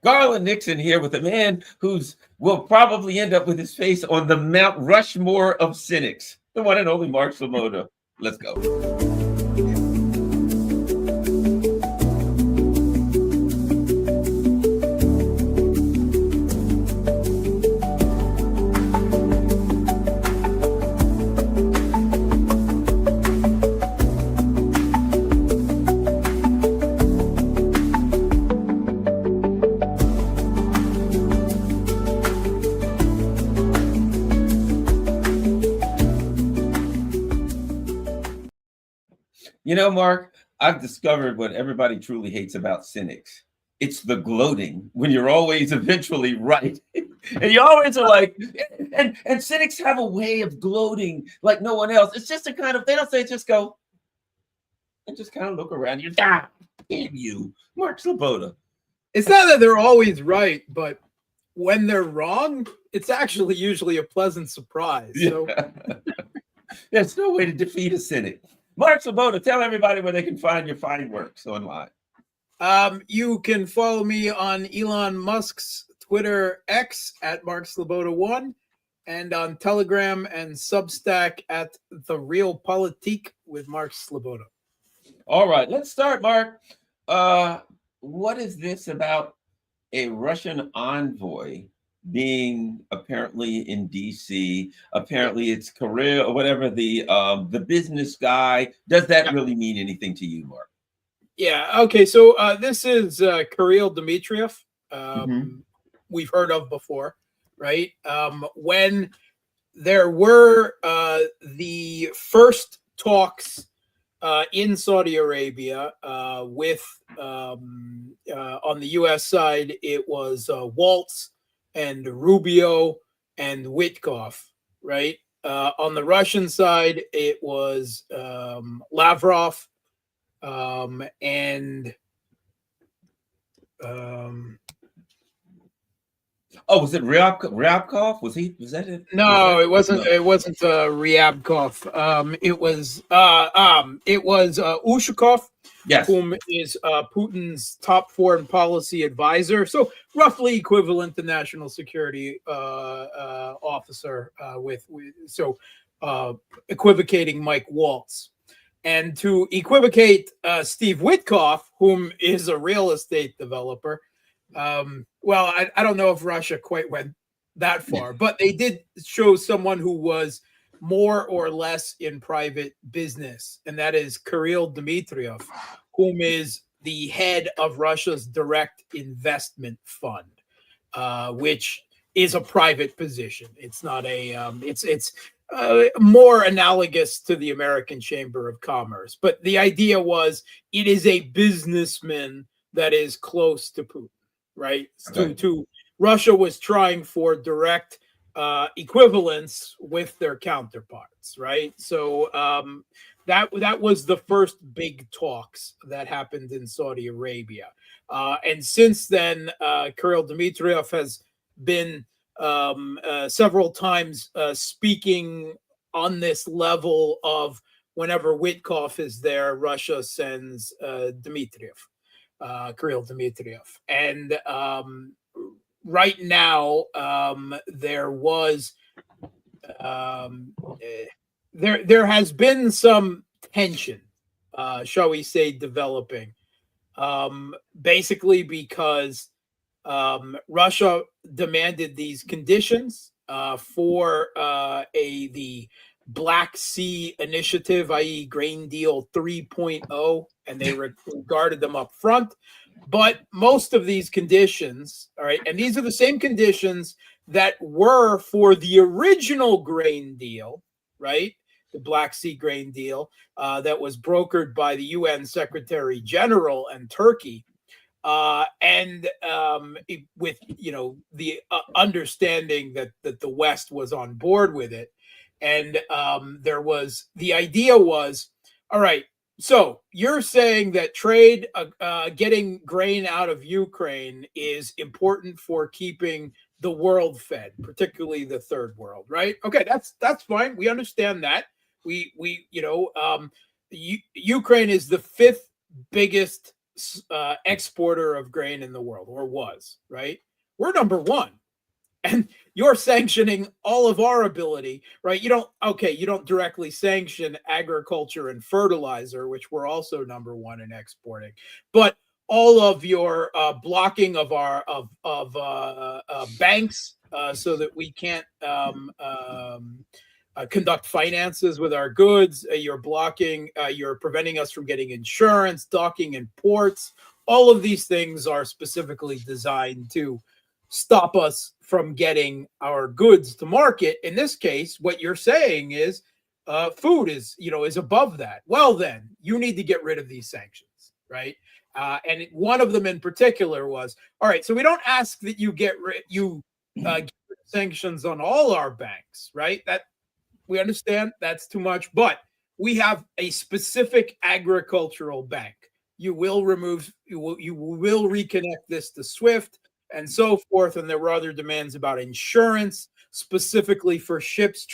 Garland Nixon here with a man who's will probably end up with his face on the Mount Rushmore of cynics, the one and only Mark Sleboda. Let's go. You know, Mark, I've discovered what everybody truly hates about cynics. It's the gloating when you're always eventually right. And you always are like, and cynics have a way of gloating like no one else. It's just a kind of, they don't say just go and just kind of look around. You're damn you, Mark Sleboda. It's not that they're always right, but when they're wrong, it's actually usually a pleasant surprise. So there's no way to defeat a cynic. Mark Sleboda, tell everybody where they can find your fine works online. You can follow me on Elon Musk's Twitter X at Mark Sleboda1 and on Telegram and Substack at The Real Politique with Mark Sleboda. All right, let's start, Mark. What is this about a Russian envoy being apparently in DC? Apparently it's Kirill or whatever, the business guy. Does that really mean anything to you, Mark? Yeah, okay, so this is Kirill Dmitriev. We've heard of before, right? When there were the first talks in Saudi Arabia with on the US side, it was Waltz and Rubio and Witkoff, right? On the Russian side, it was Lavrov and was it Ryabkov? Was that it? No, it wasn't. It wasn't Ryabkov. It was Ushakov, yes, whom is Putin's top foreign policy advisor. So roughly equivalent to national security officer. Equivocating Mike Waltz, and to equivocate Steve Witkoff, whom is a real estate developer. Well, I don't know if Russia quite went that far, but they did show someone who was more or less in private business, and that is Kirill Dmitriev, whom is the head of Russia's direct investment fund, which is a private position. It's not a it's more analogous to the American Chamber of Commerce, but the idea was it is a businessman that is close to Putin. Right. To Russia was trying for direct equivalence with their counterparts. Right. So that was the first big talks that happened in Saudi Arabia. And since then, Kirill Dmitriev has been several times speaking on this level of whenever Witkoff is there, Russia sends Dmitriev. Kirill Dmitriev. And right now, there has been some tension, shall we say, developing, basically because Russia demanded these conditions for the Black Sea Initiative, i.e. Grain Deal 3.0, and they regarded them up front. But most of these conditions, all right, and these are the same conditions that were for the original grain deal, right? The Black Sea grain deal that was brokered by the UN Secretary General and Turkey. With the understanding that the West was on board with it. And the idea was, all right, so you're saying that trade, getting grain out of Ukraine is important for keeping the world fed, particularly the third world, right? Okay, that's fine. We understand that. Ukraine is the fifth biggest exporter of grain in the world, or was, right? We're number one. And you're sanctioning all of our ability, right? You don't directly sanction agriculture and fertilizer, which we're also number one in exporting, but all of your blocking of our banks so that we can't conduct finances with our goods. You're preventing us from getting insurance, docking in ports. All of these things are specifically designed to stop us from getting our goods to market. In this case, what you're saying is food is above that. Well, then you need to get rid of these sanctions, right? And one of them in particular was, all right, so we don't ask that you get rid sanctions on all our banks, right? That we understand that's too much, but we have a specific agricultural bank. You will reconnect this to SWIFT and so forth. And there were other demands about insurance, specifically for ships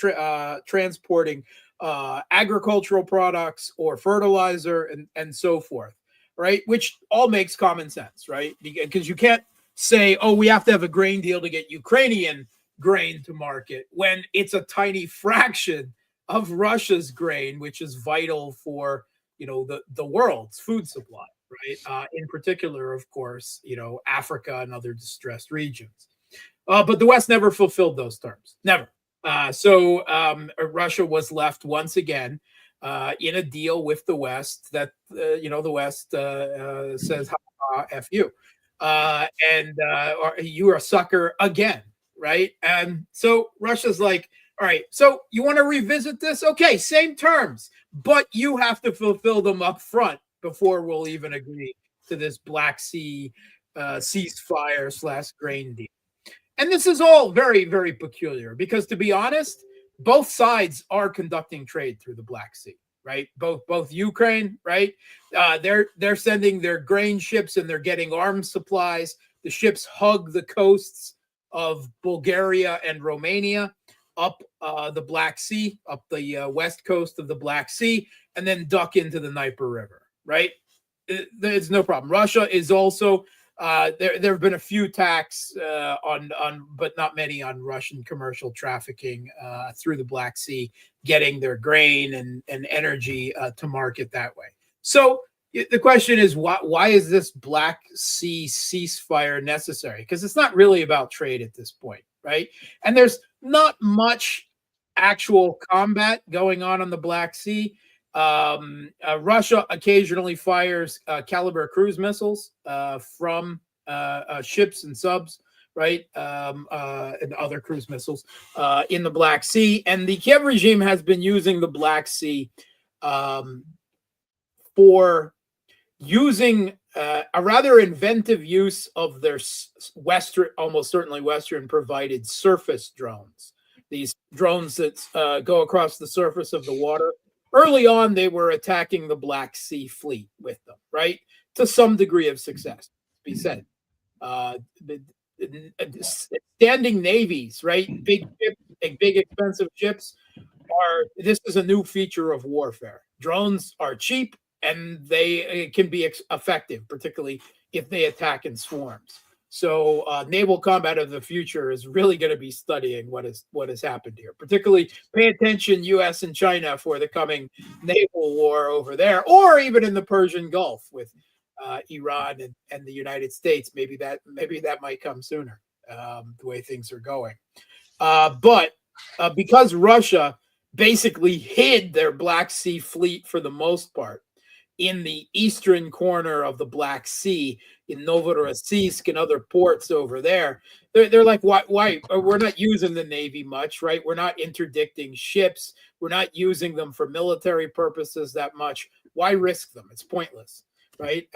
transporting agricultural products or fertilizer and so forth, right? Which all makes common sense, right? Because you can't say, oh, we have to have a grain deal to get Ukrainian grain to market when it's a tiny fraction of Russia's grain, which is vital for the world's food supply, right? In particular, of course, Africa and other distressed regions. But the West never fulfilled those terms, never. So Russia was left once again in a deal with the West that the West says F you, and you're a sucker again. Right. And so Russia's like, all right, so you want to revisit this? Okay, same terms, but you have to fulfill them up front before we'll even agree to this Black Sea ceasefire / grain deal. And this is all very, very peculiar because, to be honest, both sides are conducting trade through the Black Sea, right? Both Ukraine, right? They're sending their grain ships and they're getting arms supplies. The ships hug the coasts of Bulgaria and Romania up the Black Sea, up the west coast of the Black Sea, and then duck into the Dnieper River, right? It's no problem. Russia is also, there have been a few attacks on, but not many on Russian commercial trafficking through the Black Sea, getting their grain and energy to market that way. So the question is, why is this Black Sea ceasefire necessary? Because it's not really about trade at this point, right? And there's not much actual combat going on the Black Sea. Russia occasionally fires caliber cruise missiles from ships and subs, right? And other cruise missiles in the Black Sea. And the Kiev regime has been using the Black Sea for using a rather inventive use of their almost certainly Western provided surface drones. These drones that go across the surface of the water. Early on, they were attacking the Black Sea fleet with them, right? To some degree of success, be said. Standing navies, right? Big expensive ships this is a new feature of warfare. Drones are cheap and they can be effective, particularly if they attack in swarms. So naval combat of the future is really going to be studying what has happened here. Particularly pay attention, U.S. and China, for the coming naval war over there, or even in the Persian Gulf with Iran and the United States. Maybe that might come sooner, the way things are going. But because Russia basically hid their Black Sea fleet for the most part in the eastern corner of the Black Sea, in Novorossiysk and other ports over there, they're like, why? We're not using the Navy much, right? We're not interdicting ships. We're not using them for military purposes that much. Why risk them? It's pointless, right?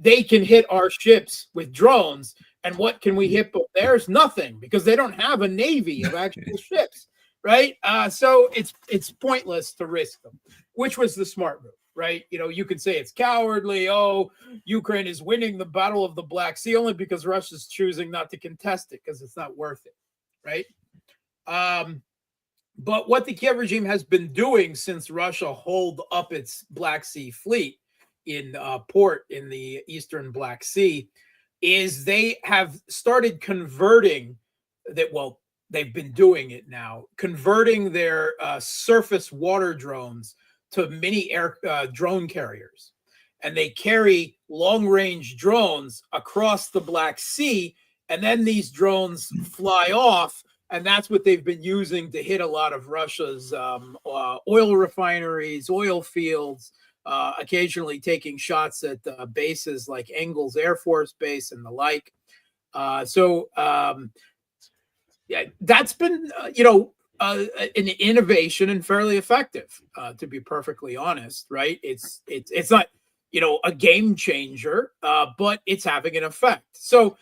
They can hit our ships with drones, and what can we hit theirs? Nothing, because they don't have a navy of actual ships, right? So it's pointless to risk them, which was the smart move, right? You could say it's cowardly. Oh, Ukraine is winning the battle of the Black Sea only because Russia's choosing not to contest it because it's not worth it, right? But what the Kiev regime has been doing since Russia holed up its Black Sea fleet in port in the Eastern Black Sea is they have started converting that. Well, they've been doing it now, converting their surface water drones to mini air drone carriers. And they carry long-range drones across the Black Sea, and then these drones fly off, and that's what they've been using to hit a lot of Russia's oil refineries, oil fields, occasionally taking shots at bases like Engels Air Force Base and the like. Yeah, that's been, an innovation and fairly effective, to be perfectly honest, right? It's not, a game changer, but it's having an effect. So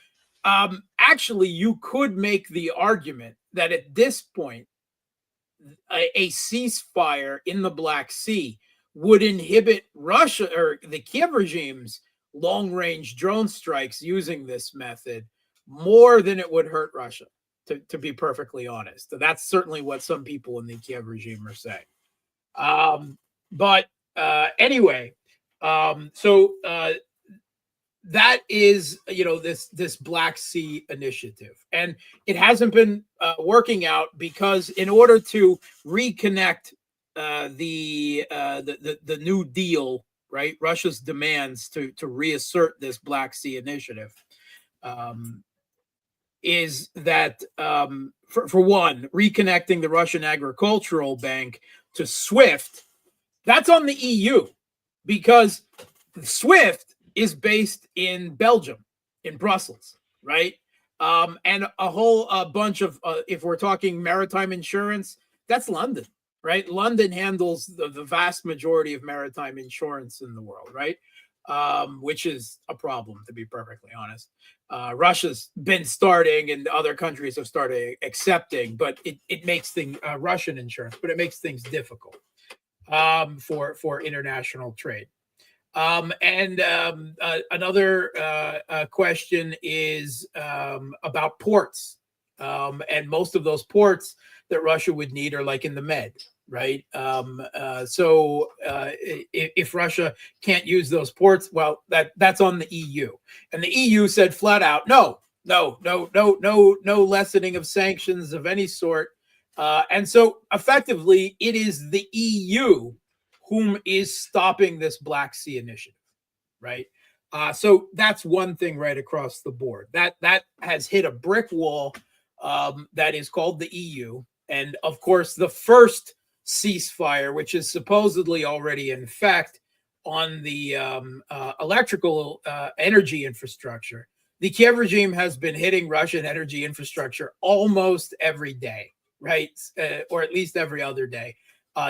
actually, you could make the argument that at this point, a ceasefire in the Black Sea would inhibit Russia or the Kiev regime's long-range drone strikes using this method more than it would hurt Russia, to be perfectly honest. So that's certainly what some people in the Kiev regime are saying. But anyway, so that is, this Black Sea initiative, and it hasn't been working out because in order to reconnect the New Deal, right, Russia's demands to reassert this Black Sea initiative, is that for one, reconnecting the Russian Agricultural Bank to SWIFT, that's on the EU, because SWIFT is based in Belgium, in Brussels, right? And a whole bunch of, if we're talking maritime insurance, that's London, right? London handles the vast majority of maritime insurance in the world, right? Which is a problem, to be perfectly honest. Russia's been starting, and other countries have started accepting, but it makes things Russian insurance, but it makes things difficult for international trade. Another question is about ports, and most of those ports that Russia would need are like in the Med, right? So if Russia can't use those ports, well, that's on the EU, and the EU said flat out, no lessening of sanctions of any sort, and so effectively, it is the EU whom is stopping this Black Sea initiative, right? So that's one thing right across the board. That has hit a brick wall that is called the EU. And of course, the first ceasefire, which is supposedly already in effect on the electrical energy infrastructure, the Kiev regime has been hitting Russian energy infrastructure almost every day, right? Or at least every other day.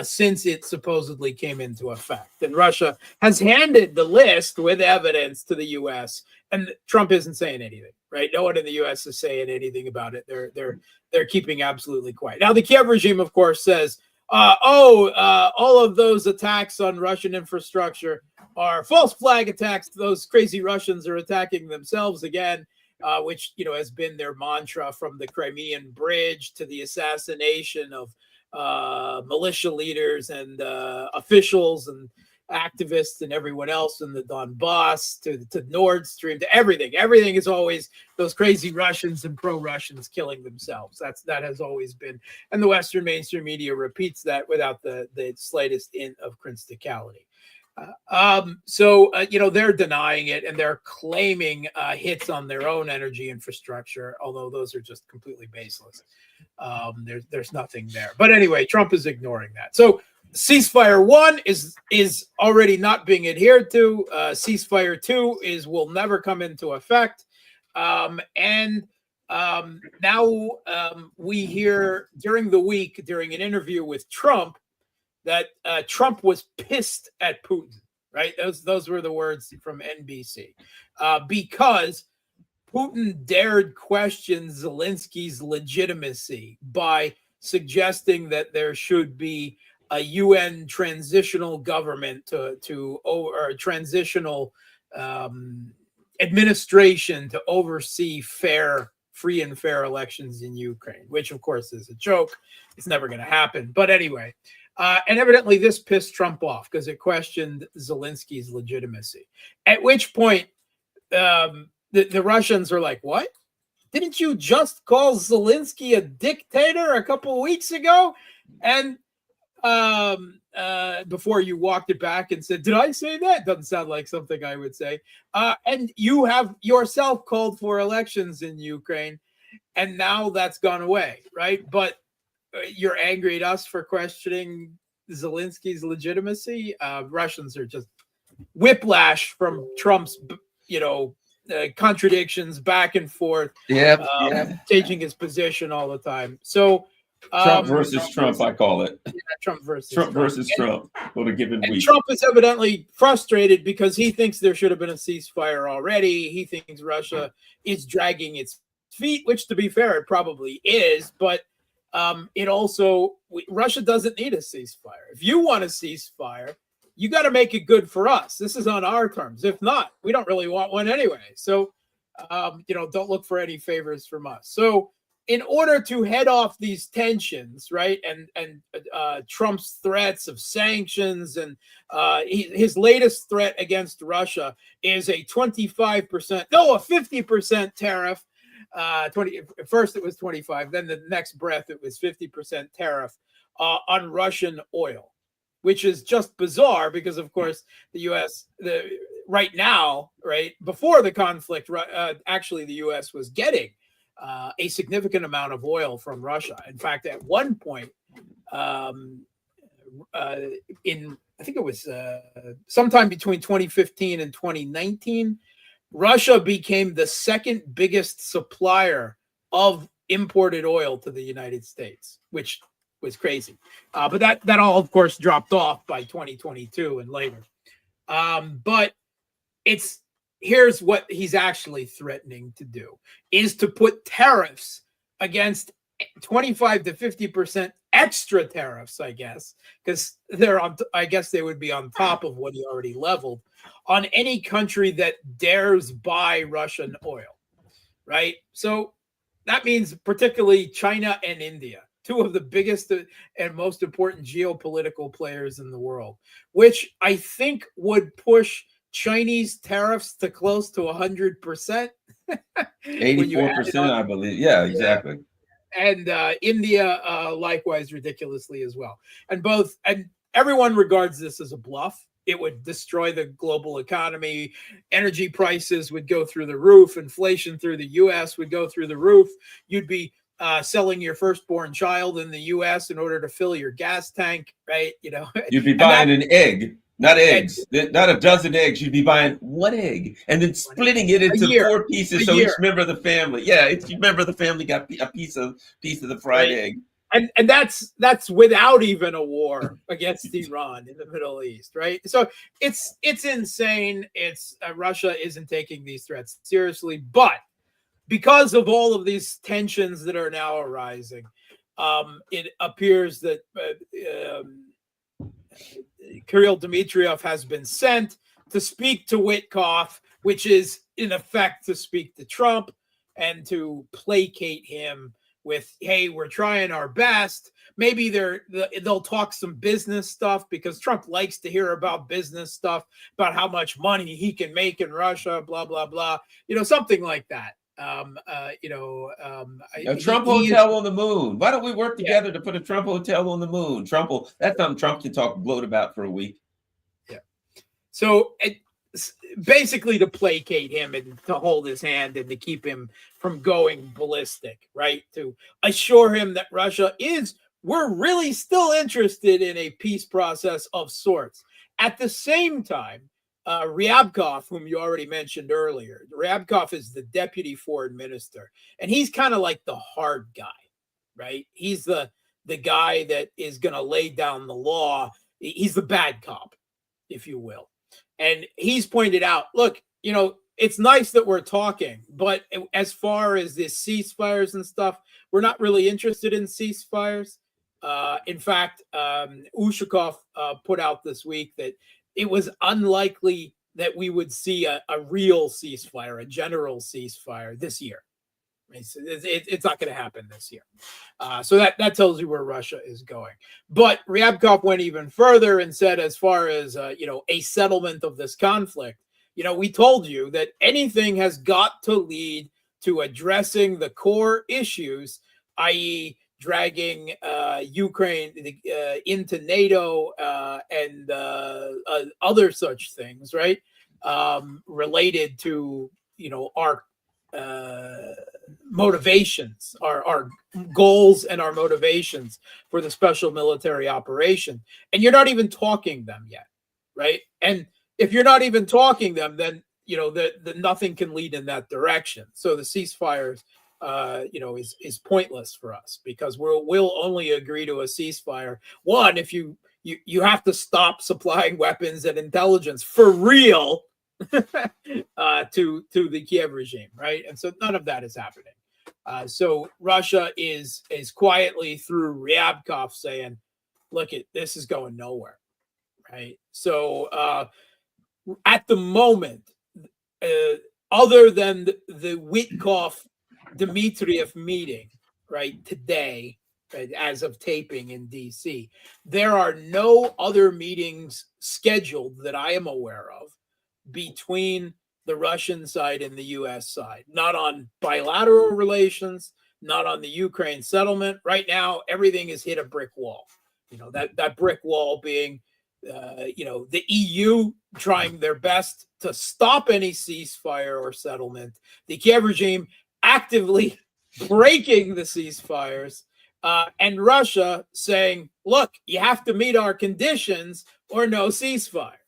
Since it supposedly came into effect. And Russia has handed the list with evidence to the U.S., and Trump isn't saying anything, right? No one in the U.S. is saying anything about it. They're keeping absolutely quiet. Now, the Kiev regime, of course, says, all of those attacks on Russian infrastructure are false flag attacks. Those crazy Russians are attacking themselves again, which, has been their mantra from the Crimean Bridge to the assassination of militia leaders and officials and activists and everyone else in the Donbass to Nord Stream to everything. Everything is always those crazy Russians and pro-Russians killing themselves. That has always been, and the Western mainstream media repeats that without the slightest hint of criticality. They're denying it, and they're claiming hits on their own energy infrastructure, although those are just completely baseless. There's nothing there. But anyway, Trump is ignoring that. So ceasefire 1 is already not being adhered to. Ceasefire 2 will never come into effect. Now we hear during the week, during an interview with Trump, that Trump was pissed at Putin, right? Those were the words from NBC, because Putin dared question Zelensky's legitimacy by suggesting that there should be a UN transitional government or a transitional administration to oversee free and fair elections in Ukraine, which of course is a joke. It's never going to happen. But anyway, And evidently this pissed Trump off because it questioned Zelensky's legitimacy. At which point, the Russians are like, what? Didn't you just call Zelensky a dictator a couple of weeks ago? And before you walked it back and said, did I say that? Doesn't sound like something I would say. And you have yourself called for elections in Ukraine, and now that's gone away, right? But you're angry at us for questioning Zelensky's legitimacy. Russians are just whiplash from Trump's, contradictions back and forth. Changing his position all the time. So Trump versus Trump, I call it. Yeah, Trump versus Trump on a given week. Trump is evidently frustrated because he thinks there should have been a ceasefire already. He thinks Russia is dragging its feet, which, to be fair, it probably is. But Russia doesn't need a ceasefire. If you want a ceasefire, you got to make it good for us. This is on our terms. If not, we don't really want one anyway. So, don't look for any favors from us. So, in order to head off these tensions, right, and Trump's threats of sanctions, and his latest threat against Russia is a 50% tariff. First it was 25, then the next breath it was 50% tariff on Russian oil, which is just bizarre because, of course, the U.S. Right now, right before the conflict, actually the U.S. was getting a significant amount of oil from Russia. In fact, at one point, I think it was sometime between 2015 and 2019, Russia became the second biggest supplier of imported oil to the United States, which was crazy. But that all, of course, dropped off by 2022 and later. But here's what he's actually threatening to do, is to put tariffs against 25 to 50% extra tariffs, I guess, because I guess they would be on top of what he already leveled on any country that dares buy Russian oil, right? So that means particularly China and India, two of the biggest and most important geopolitical players in the world, which I think would push Chinese tariffs to close to 100%. 84%, I believe. Yeah, exactly. And India, likewise, ridiculously as well. And everyone regards this as a bluff. It would destroy the global economy. Energy prices would go through the roof. Inflation through the U.S. would go through the roof. You'd be selling your firstborn child in the U.S. in order to fill your gas tank, right? You'd be buying an egg. Not eggs, not a dozen eggs. You'd be buying one egg and then splitting it into 4 pieces. So each member of the family, each member of the family got a piece of the fried egg. And that's without even a war against Iran in the Middle East, right? So it's insane. Russia isn't taking these threats seriously, but because of all of these tensions that are now arising, it appears that Kirill Dmitriev has been sent to speak to Witkoff, which is in effect to speak to Trump and to placate him with, hey, we're trying our best. Maybe they'll talk some business stuff because Trump likes to hear about business stuff, about how much money he can make in Russia, blah, blah, blah, something like that. A Trump hotel on the moon. Why don't we work together to put a Trump hotel on the moon? That's something Trump can talk bloat about for a week. Yeah. So basically to placate him and to hold his hand and to keep him from going ballistic, right? To assure him that we're really still interested in a peace process of sorts. At the same time, Ryabkov, whom you already mentioned earlier, Ryabkov is the deputy foreign minister, and he's kind of like the hard guy, right? He's the guy that is going to lay down the law. He's the bad cop, if you will. And he's pointed out, look, it's nice that we're talking, but as far as the ceasefires and stuff, we're not really interested in ceasefires. In fact, Ushakov put out this week that it was unlikely that we would see a real ceasefire, a general ceasefire this year, It's not going to happen this year. So that tells you where Russia is going. But Ryabkov went even further and said, as far as a settlement of this conflict, we told you that anything has got to lead to addressing the core issues, i.e., dragging Ukraine into NATO and other such things, right? Related to our motivations, our goals and our motivations for the special military operation. And you're not even talking them yet, right? And if you're not even talking them, then the nothing can lead in that direction. So the ceasefires is pointless for us, because we'll only agree to a ceasefire one if you have to stop supplying weapons and intelligence for real to the Kiev regime, right? And so none of that is happening. So Russia is quietly, through Ryabkov, saying, look, this is going nowhere, right? So at the moment, other than the Witkoff-Dmitriev meeting, right, today, right, as of taping in D.C., there are no other meetings scheduled that I am aware of between the Russian side and the U.S. side. Not on bilateral relations, not on the Ukraine settlement. Right now, everything has hit a brick wall. That brick wall being the EU trying their best to stop any ceasefire or settlement, the Kiev regime actively breaking the ceasefires, and Russia saying, look, you have to meet our conditions or no ceasefire,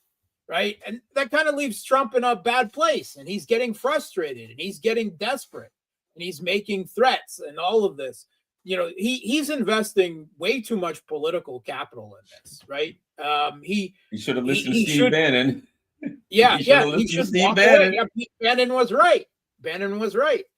right? And that kind of leaves Trump in a bad place, and he's getting frustrated, and he's getting desperate, and he's making threats and all of this. He's investing way too much political capital in this, right? He should have listened to Steve Bannon. Yeah, he should walk away. Yeah, Bannon was right.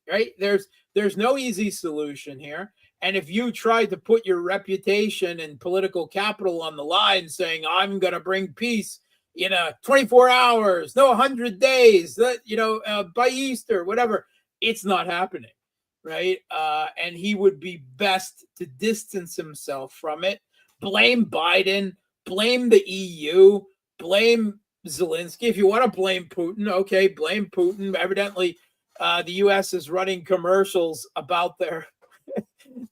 Right? There's no easy solution here. And if you try to put your reputation and political capital on the line, saying I'm going to bring peace in 24 hours, no 100 days, by Easter, whatever, it's not happening, right? And he would be best to distance himself from it. Blame Biden. Blame the EU, blame Zelensky. If you want to blame Putin, okay, blame Putin. Evidently, the U.S. is running commercials about their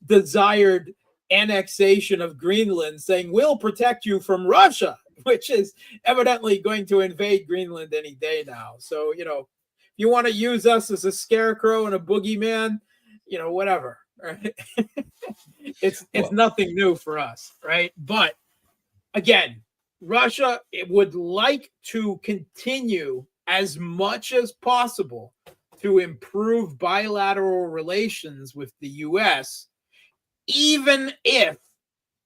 desired annexation of Greenland, saying, we'll protect you from Russia, which is evidently going to invade Greenland any day now. So, if you want to use us as a scarecrow and a boogeyman, whatever. Right? It's nothing new for us, right? But again, Russia would like to continue as much as possible to improve bilateral relations with the U.S., even if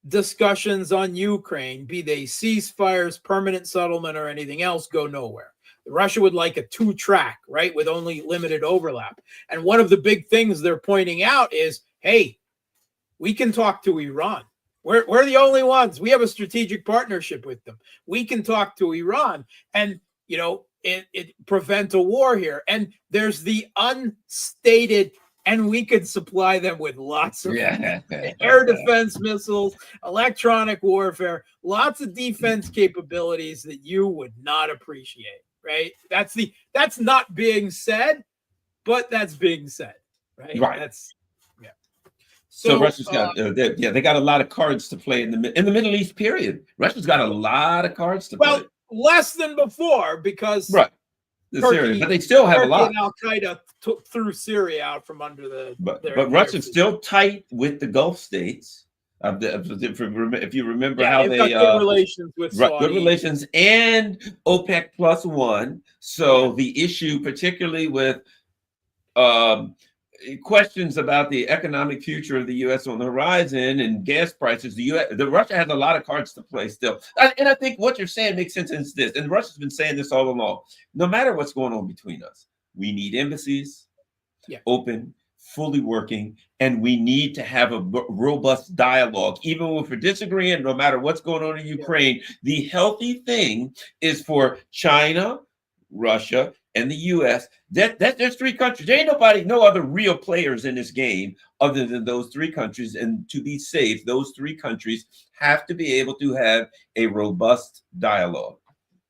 discussions on Ukraine, be they ceasefires, permanent settlement, or anything else, go nowhere. Russia would like a two-track, right, with only limited overlap. And one of the big things they're pointing out is, hey, we can talk to Iran. We're the only ones. We have a strategic partnership with them. We can talk to Iran and, it prevent a war here. And there's the unstated, and we could supply them with lots of air defense missiles, electronic warfare, lots of defense capabilities that you would not appreciate, right? That's not being said, but that's being said, right? Right. So Russia's got they got a lot of cards to play in the Middle East. Period. Russia's got a lot of cards to play. Well, less than before, because Turkey, Syria, but they still have a lot. Al Qaeda threw Syria out from under the. But Russia's still tight with the Gulf states. If you remember how they got good relations with Saudi. Good relations and OPEC +1. So the issue, particularly with questions about the economic future of the U.S. on the horizon and gas prices, Russia has a lot of cards to play still. And I think what you're saying makes sense in this, and Russia's been saying this all along. No matter what's going on between us, we need embassies, open, fully working, and we need to have a robust dialogue. Even if we're disagreeing, no matter what's going on in Ukraine, the healthy thing is for China, Russia, and the U.S. That there's three countries. There ain't nobody, no other real players in this game other than those three countries. And to be safe, those three countries have to be able to have a robust dialogue.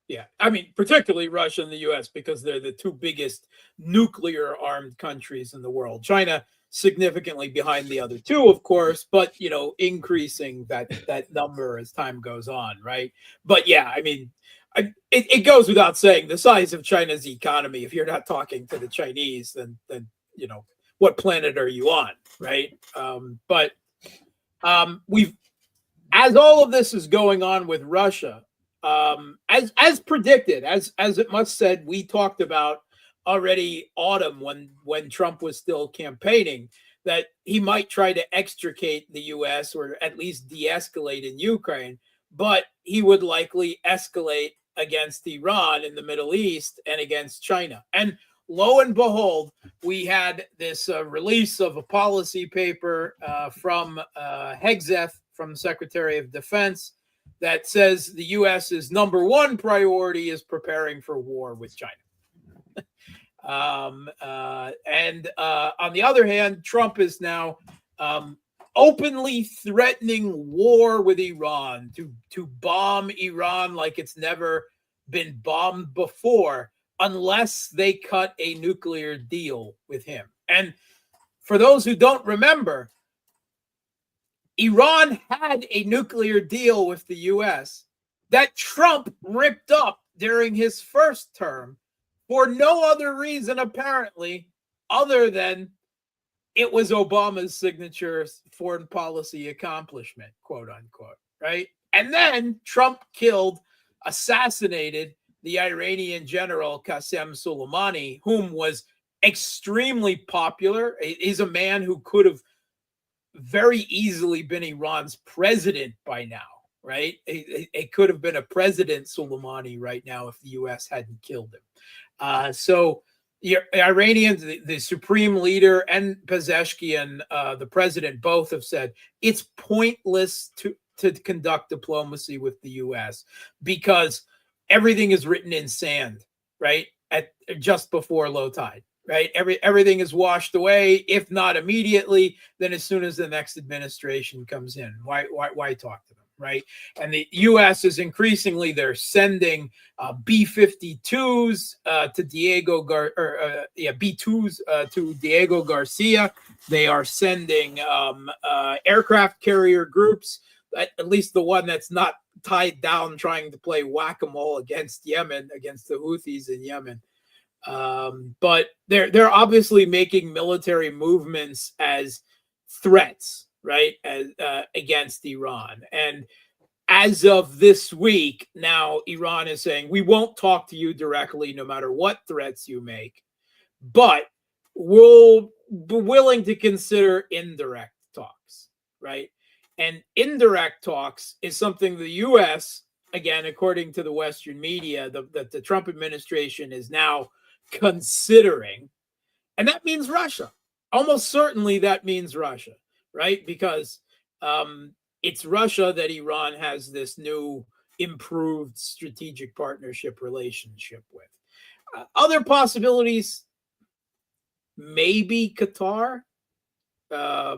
Yeah, I mean, particularly Russia and the U.S. because they're the two biggest nuclear armed countries in the world. China significantly behind the other two, of course, but increasing that number as time goes on, right? But yeah, I mean, it goes without saying the size of China's economy. If you're not talking to the Chinese, then what planet are you on, right? But we've, as all of this is going on with Russia, as predicted, as it must said, we talked about already autumn when Trump was still campaigning that he might try to extricate the U.S. or at least de-escalate in Ukraine, but he would likely escalate against Iran in the Middle East and against China. And lo and behold, we had this release of a policy paper from Hegseth, from the Secretary of Defense, that says the U.S.'s number one priority is preparing for war with China. And on the other hand, Trump is now openly threatening war with Iran, to bomb Iran like it's never been bombed before, unless they cut a nuclear deal with him. And for those who don't remember, Iran had a nuclear deal with the U.S. that Trump ripped up during his first term for no other reason, apparently, other than it was Obama's signature foreign policy accomplishment, quote unquote, right? And then Trump assassinated the Iranian general Qasem Soleimani, whom was extremely popular. He's a man who could have very easily been Iran's president by now, right? It could have been a president, Soleimani, right now if the U.S. hadn't killed him. So the Iranians, the supreme leader, and Pezeshkian, the president, both have said it's pointless to conduct diplomacy with the U.S. because everything is written in sand, right? At just before low tide. Right, everything is washed away. If not immediately, then as soon as the next administration comes in, why talk to them, right? And the U.S. is increasingly they're sending B-52s to B-2s to Diego Garcia. They are sending aircraft carrier groups, at least the one that's not tied down trying to play whack-a-mole against Yemen, against the Houthis in Yemen. But they're obviously making military movements as threats, right, as against Iran. And as of this week, now Iran is saying we won't talk to you directly, no matter what threats you make, but we'll be willing to consider indirect talks, right? And indirect talks is something the U.S., again, according to the Western media, that the Trump administration is now considering, and that means Russia. Almost certainly that means Russia, right? Because it's Russia that Iran has this new improved strategic partnership relationship with. Other possibilities, maybe Qatar. I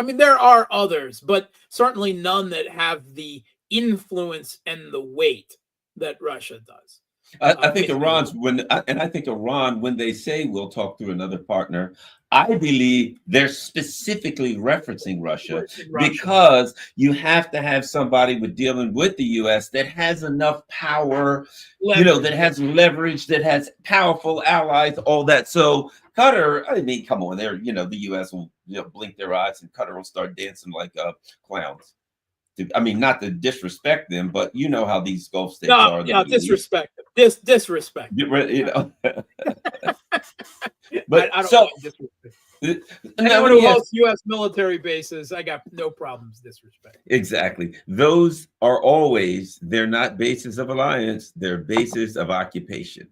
mean, there are others, but certainly none that have the influence and the weight that Russia does. I think Iran, when they say we'll talk to another partner, I believe they're specifically referencing Russia, because you have to have somebody with dealing with the U.S. that has enough power, that has leverage, that has powerful allies, all that. So Qatar, I mean, come on, the U.S. will blink their eyes and Qatar will start dancing like clowns. I mean, not to disrespect them, but you know how these Gulf states are. Yeah, disrespect them. Disrespect. But I don't want disrespect. Anyone who hosts U.S. military bases, I got no problems disrespecting. Exactly. Those are always, they're not bases of alliance, they're bases of occupation.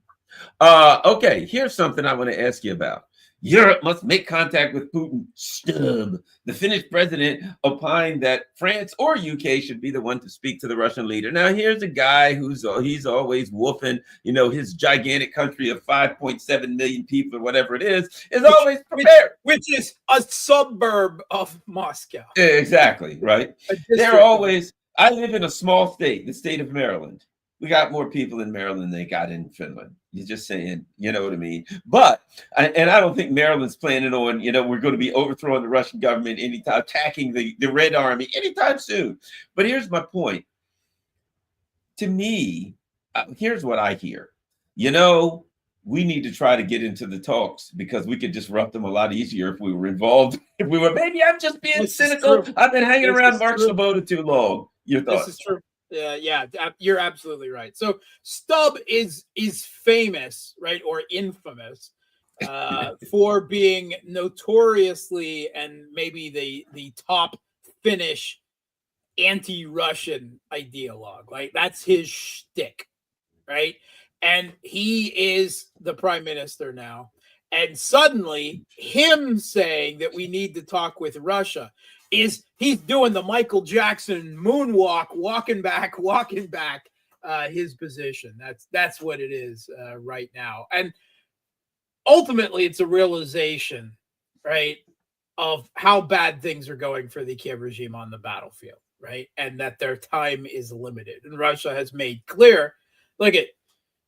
Okay, here's something I want to ask you about. Europe must make contact with Putin. Stubb, the Finnish president, opined that France or UK should be the one to speak to the Russian leader. Now, here's a guy he's always woofing, his gigantic country of 5.7 million people or whatever it is always prepared. Which is a suburb of Moscow. Exactly, right? They're always, I live in a small state, the state of Maryland. We got more people in Maryland than they got in Finland. You're just saying, you know what I mean? But, and I don't think Maryland's planning on, we're going to be overthrowing the Russian government anytime, attacking the Red Army anytime soon. But here's my point. To me, here's what I hear. We need to try to get into the talks because we could disrupt them a lot easier if we were involved. If we were, maybe I'm just being cynical. I've been hanging around Mark Sleboda too long. Your thoughts? This is true. Yeah, you're absolutely right. So Stubb is famous, right, or infamous for being notoriously and maybe the top Finnish anti-Russian ideologue. Like that's his shtick, right? And he is the prime minister now. And suddenly, him saying that we need to talk with Russia he's doing the Michael Jackson moonwalk, walking back his position. That's what it is right now. And ultimately, it's a realization, right, of how bad things are going for the Kiev regime on the battlefield, right, and that their time is limited. And Russia has made clear, look at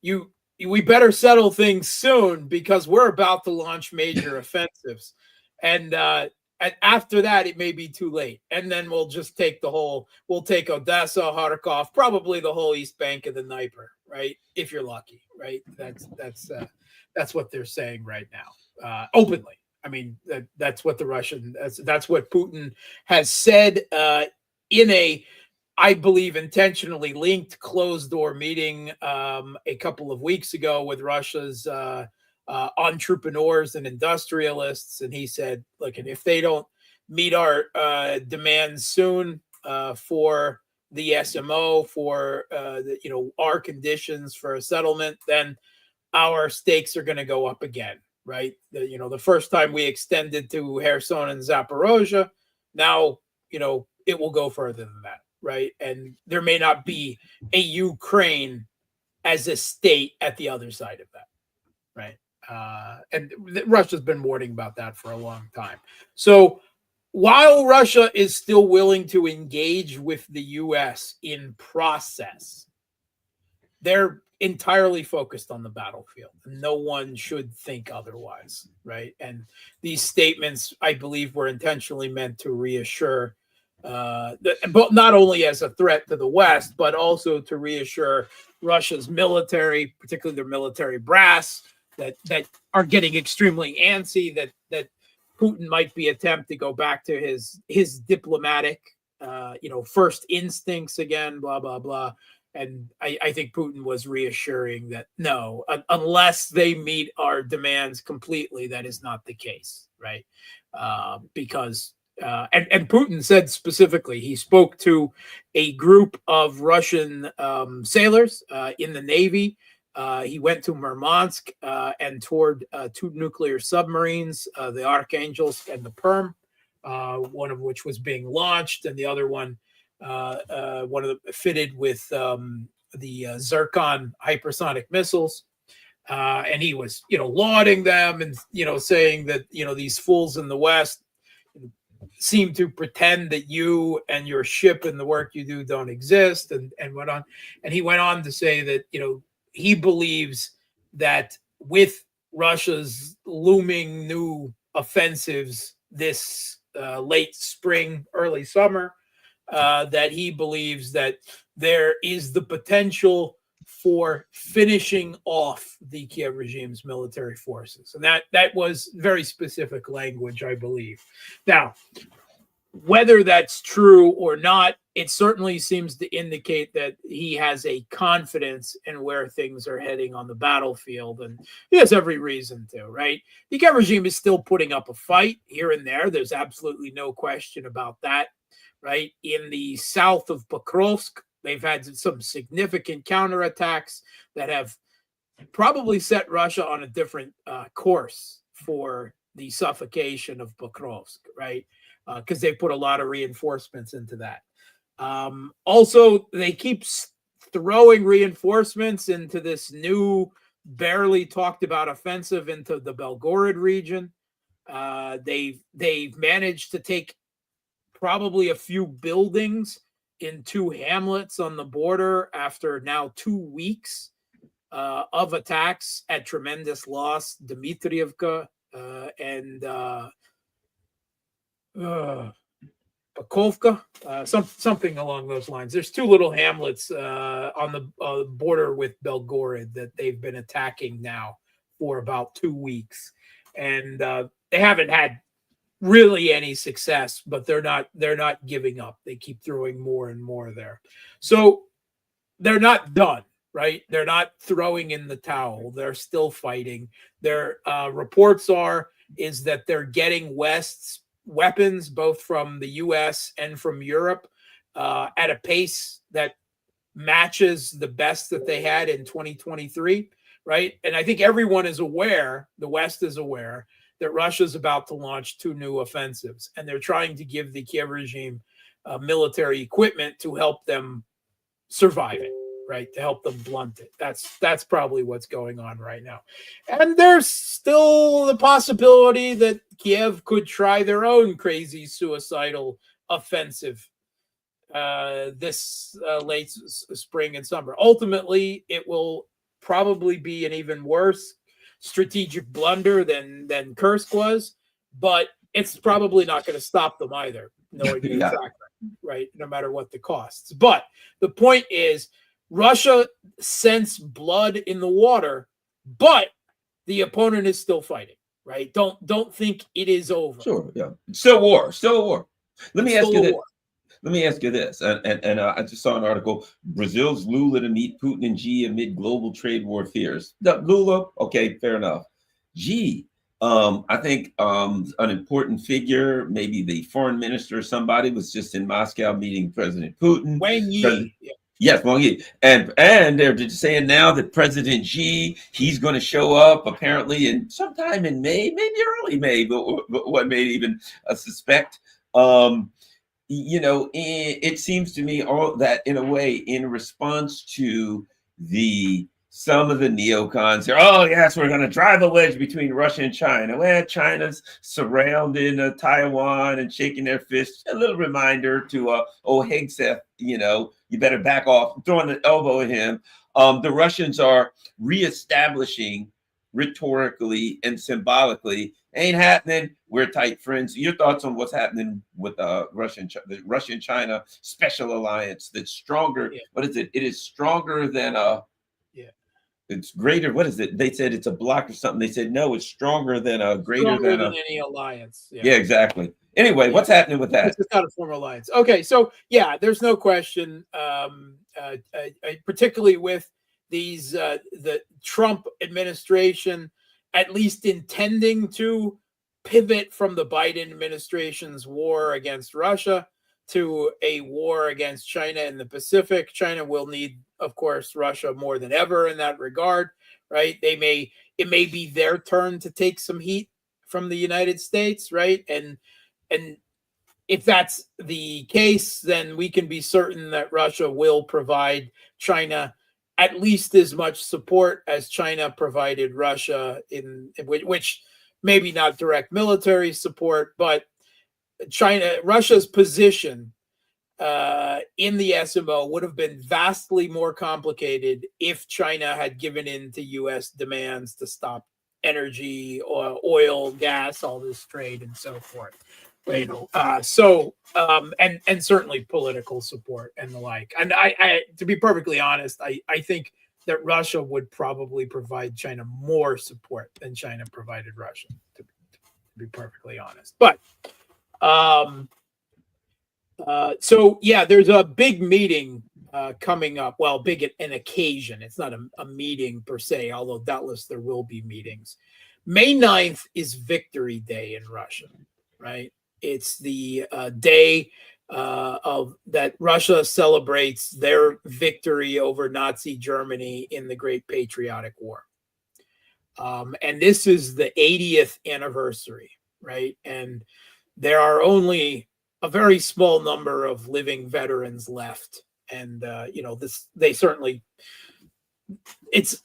you. We better settle things soon because we're about to launch major offensives. And after that, it may be too late. And then we'll just take we'll take Odessa, Kharkov, probably the whole east bank of the Dnieper, right? If you're lucky, right? That's what they're saying right now, openly. I mean, that's what that's what Putin has said in a, I believe, intentionally linked closed-door meeting a couple of weeks ago with Russia's entrepreneurs and industrialists. And he said, look, and if they don't meet our demands soon for the SMO, for our conditions for a settlement, then our stakes are going to go up again, right? The first time we extended to Kherson and Zaporozhye, now, it will go further than that. Right. And there may not be a Ukraine as a state at the other side of that. Right. And Russia's been warning about that for a long time. So while Russia is still willing to engage with the U.S. in process, they're entirely focused on the battlefield. No one should think otherwise. Right. And these statements, I believe, were intentionally meant to reassure but not only as a threat to the West, but also to reassure Russia's military, particularly their military brass, that are getting extremely antsy, that Putin might be attempting to go back to his diplomatic, first instincts again, blah, blah, blah. And I think Putin was reassuring that, no, unless they meet our demands completely, that is not the case, right? Because and Putin said specifically, he spoke to a group of Russian sailors in the Navy. He went to Murmansk and toured two nuclear submarines, the Archangels and the Perm, one of which was being launched, and the other one fitted with the Zircon hypersonic missiles. And he was, lauding them and, saying that, these fools in the West seem to pretend that you and your ship and the work you do don't exist, and went on. And he went on to say that, he believes that with Russia's looming new offensives this late spring, early summer, that he believes that there is the potential for finishing off the Kiev regime's military forces. And that was very specific language, I believe. Now, whether that's true or not, it certainly seems to indicate that he has a confidence in where things are heading on the battlefield. And he has every reason to, right? The Kiev regime is still putting up a fight here and there. There's absolutely no question about that, right? In the south of Pokrovsk, they've had some significant counterattacks that have probably set Russia on a different course for the suffocation of Pokrovsk, right? Because they put a lot of reinforcements into that. Also, they keep throwing reinforcements into this new, barely talked about offensive into the Belgorod region. They've managed to take probably a few buildings in two hamlets on the border after now 2 weeks of attacks at tremendous loss. Dmitrievka and Pakovka, something along those lines. There's two little hamlets on the border with Belgorod that they've been attacking now for about 2 weeks, and they haven't had really any success, but they're not giving up. They keep throwing more and more there, so they're not done. Right, they're not throwing in the towel. They're still fighting. Their reports is that they're getting West's weapons, both from the U.S. and from Europe, at a pace that matches the best that they had in 2023, right? And I think everyone is aware, the West is aware, that Russia's about to launch 2 new offensives, and they're trying to give the Kiev regime military equipment to help them survive it, right? To help them blunt it. That's probably what's going on right now. And there's still the possibility that Kiev could try their own crazy suicidal offensive this late spring and summer. Ultimately, it will probably be an even worse strategic blunder than Kursk was, but it's probably not going to stop them either, knowing their track record, right? No matter what the costs. But the point is, Russia scents blood in the water, but the opponent is still fighting, right? Don't think it is over. Sure, yeah. Still war. Let me ask you this. And I just saw an article, Brazil's Lula to meet Putin and Xi amid global trade war fears. Lula, okay, fair enough. Xi, I think an important figure, maybe the foreign minister or somebody, was just in Moscow meeting President Putin. Wang Yi. Yes, Wang Yi. And they're just saying now that President Xi, he's going to show up apparently in sometime in May, maybe early May, but what made even suspect. It seems to me all that in a way, in response to some of the neocons here, oh yes, we're going to drive a wedge between Russia and China. Well, China's surrounding Taiwan and shaking their fists. A little reminder to Hegseth, you better back off, throwing the elbow at him. The Russians are reestablishing rhetorically and symbolically, ain't happening. We're tight friends. Your thoughts on what's happening with the Russian-China special alliance that's stronger? Yeah. What is it? It is stronger than it's greater. What is it? They said it's a block or something. They said no, it's stronger than any alliance. Yeah, exactly. Anyway, what's happening with that? It's not a formal alliance. Okay, so yeah, there's no question. Particularly with these the Trump administration at least intending to pivot from the Biden administration's war against Russia to a war against China in the Pacific. China will need, of course, Russia more than ever in that regard, right? It may be their turn to take some heat from the United States, right? And if that's the case, then we can be certain that Russia will provide China at least as much support as China provided Russia, in which maybe not direct military support, but Russia's position in the SMO would have been vastly more complicated if China had given in to U.S. demands to stop energy, oil, gas, all this trade, and so forth. And certainly political support and the like. And I to be perfectly honest, I think that Russia would probably provide China more support than China provided Russia, to be perfectly honest. But so yeah, there's a big meeting coming up. Well, an occasion. It's not a meeting per se, although doubtless there will be meetings. May 9th is Victory Day in Russia, right? It's the day of that Russia celebrates their victory over Nazi Germany in the Great Patriotic War. And this is the 80th anniversary, right? And there are only a very small number of living veterans left. And, it's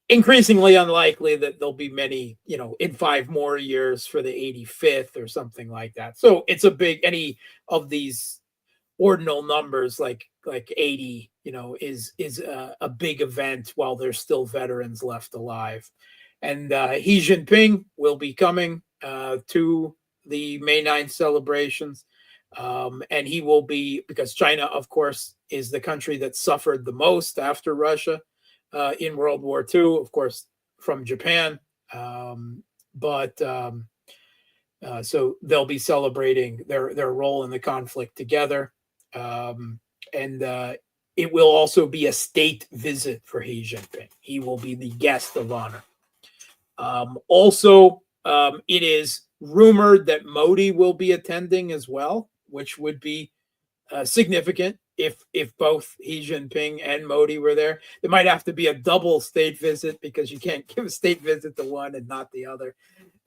increasingly unlikely that there'll be many, in 5 more years for the 85th or something like that. So it's any of these ordinal numbers like 80, is a big event while there's still veterans left alive. And Xi Jinping will be coming to the May 9th celebrations. And he will be, because China, of course, is the country that suffered the most after Russia in World War II, of course, from Japan. So they'll be celebrating their role in the conflict together. It will also be a state visit for Xi Jinping. He will be the guest of honor. It is rumored that Modi will be attending as well, which would be significant if both Xi Jinping and Modi were there. There might have to be a double state visit because you can't give a state visit to one and not the other.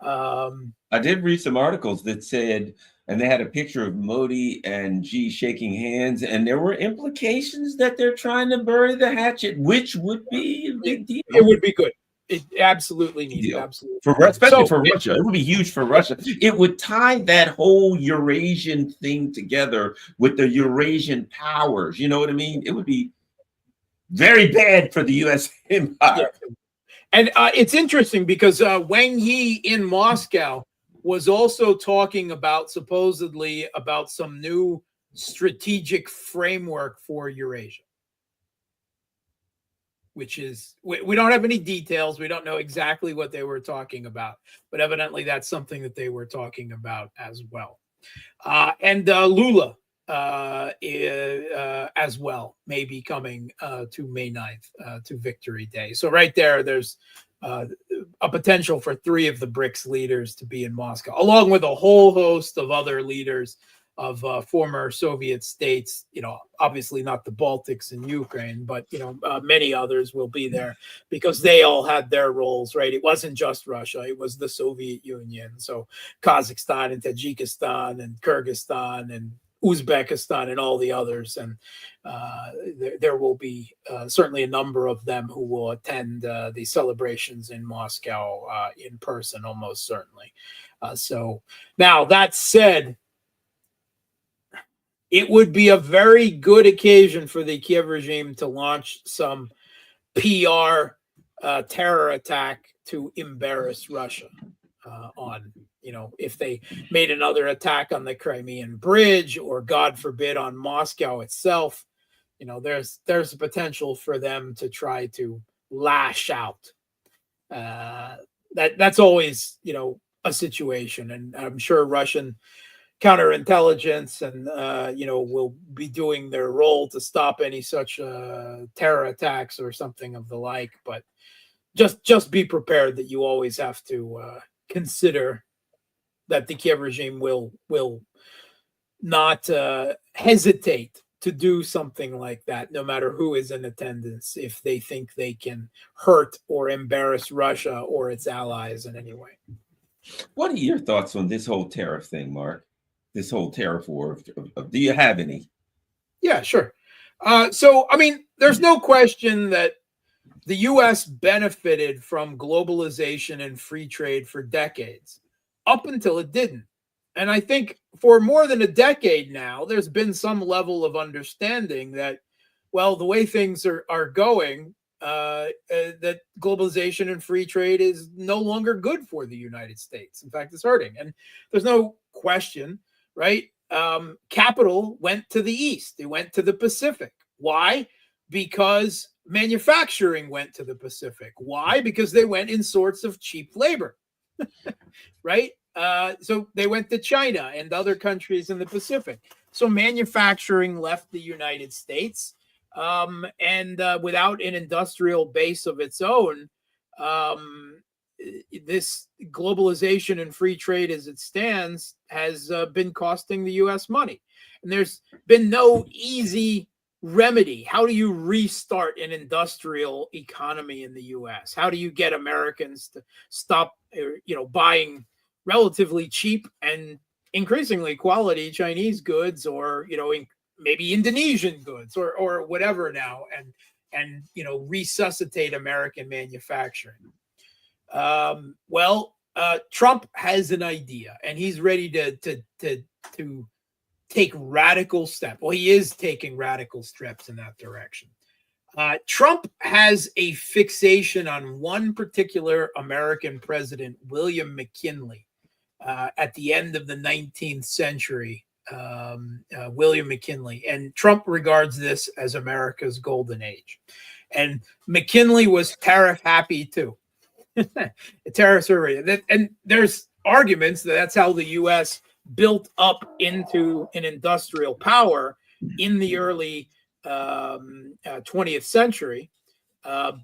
I did read some articles that said, and they had a picture of Modi and Xi shaking hands, and there were implications that they're trying to bury the hatchet, which would be a big deal. It would be good. It absolutely needed. Absolutely. Especially for Russia. It would be huge for Russia. It would tie that whole Eurasian thing together with the Eurasian powers. You know what I mean? It would be very bad for the U.S. empire. Yeah. And it's interesting because Wang Yi in Moscow was also talking supposedly about some new strategic framework for Eurasia, which is, we don't have any details. We don't know exactly what they were talking about, but evidently that's something that they were talking about as well. And Lula as well may be coming to May 9th, to Victory Day. So right there's a potential for 3 of the BRICS leaders to be in Moscow, along with a whole host of other leaders of former Soviet states, obviously not the Baltics and Ukraine, but, many others will be there because they all had their roles, right? It wasn't just Russia, it was the Soviet Union. So Kazakhstan and Tajikistan and Kyrgyzstan and Uzbekistan and all the others. And there will be certainly a number of them who will attend the celebrations in Moscow in person, almost certainly. So now that said, it would be a very good occasion for the Kiev regime to launch some PR terror attack to embarrass Russia on, if they made another attack on the Crimean Bridge or, God forbid, on Moscow itself, there's a potential for them to try to lash out. That's always, a situation. And I'm sure Russian counterintelligence and will be doing their role to stop any such terror attacks or something of the like. But just be prepared that you always have to consider that the Kiev regime will not hesitate to do something like that, no matter who is in attendance, if they think they can hurt or embarrass Russia or its allies in any way. What are your thoughts on this whole tariff thing, Mark? This whole tariff war? Do you have any? Yeah, sure. So, there's no question that the U.S. benefited from globalization and free trade for decades, up until it didn't. And I think for more than a decade now, there's been some level of understanding that, well, the way things are going, that globalization and free trade is no longer good for the United States. In fact, it's hurting. And there's no question, right? Capital went to the East. It went to the Pacific. Why? Because manufacturing went to the Pacific. Why? Because they went in sorts of cheap labor, right? So they went to China and other countries in the Pacific. So manufacturing left the United States, and without an industrial base of its own, this globalization and free trade as it stands has been costing the U.S. money. And there's been no easy remedy. How do you restart an industrial economy in the U.S.? How do you get Americans to stop, buying relatively cheap and increasingly quality Chinese goods, or maybe Indonesian goods, or whatever now, and resuscitate American manufacturing? Trump has an idea, and he's ready to take radical steps. Well, he is taking radical steps in that direction. Trump has a fixation on one particular American president, William McKinley, at the end of the 19th century. William McKinley, and Trump regards this as America's golden age. And McKinley was tariff happy too. Tariffs are ready. And there's arguments that that's how the U.S. built up into an industrial power in the early 20th century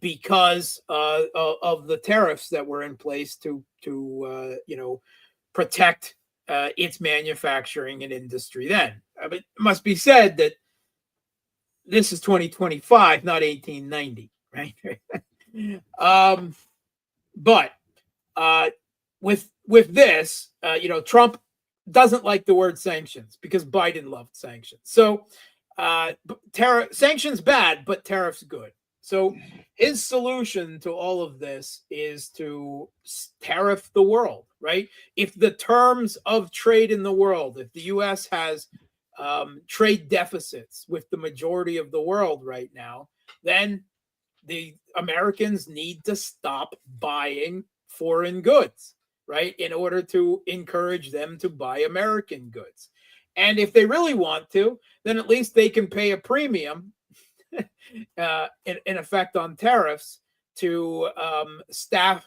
because of the tariffs that were in place to protect its manufacturing and industry then. I mean, it must be said that this is 2025, not 1890, right? But with this, Trump doesn't like the word sanctions because Biden loved sanctions. So sanctions bad, but tariffs good. So his solution to all of this is to tariff the world, right? If the terms of trade in the world, if the U.S. has trade deficits with the majority of the world right now, then the Americans need to stop buying foreign goods, right? In order to encourage them to buy American goods. And if they really want to, then at least they can pay a premium in effect on tariffs to staff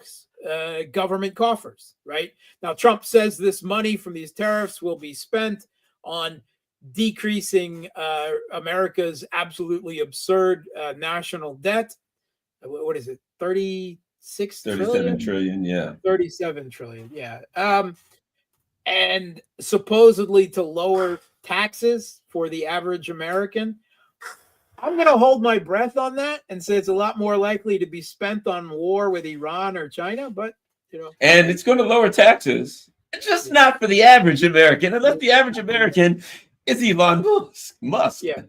government coffers, right? Now, Trump says this money from these tariffs will be spent on decreasing America's absolutely absurd national debt. What is it? 37 trillion, yeah. 37 trillion, yeah. And supposedly to lower taxes for the average American. I'm going to hold my breath on that and say it's a lot more likely to be spent on war with Iran or China, but and it's going to lower taxes, just not for the average American, unless the average American is Elon Musk. Yeah.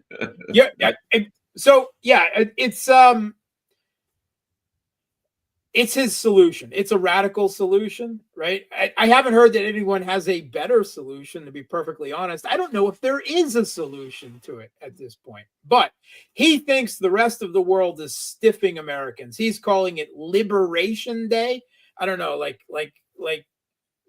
So it's his solution. It's a radical solution, right? I haven't heard that anyone has a better solution, to be perfectly honest. I don't know if there is a solution to it at this point, but he thinks the rest of the world is stiffing Americans. He's calling it Liberation Day. I don't know, like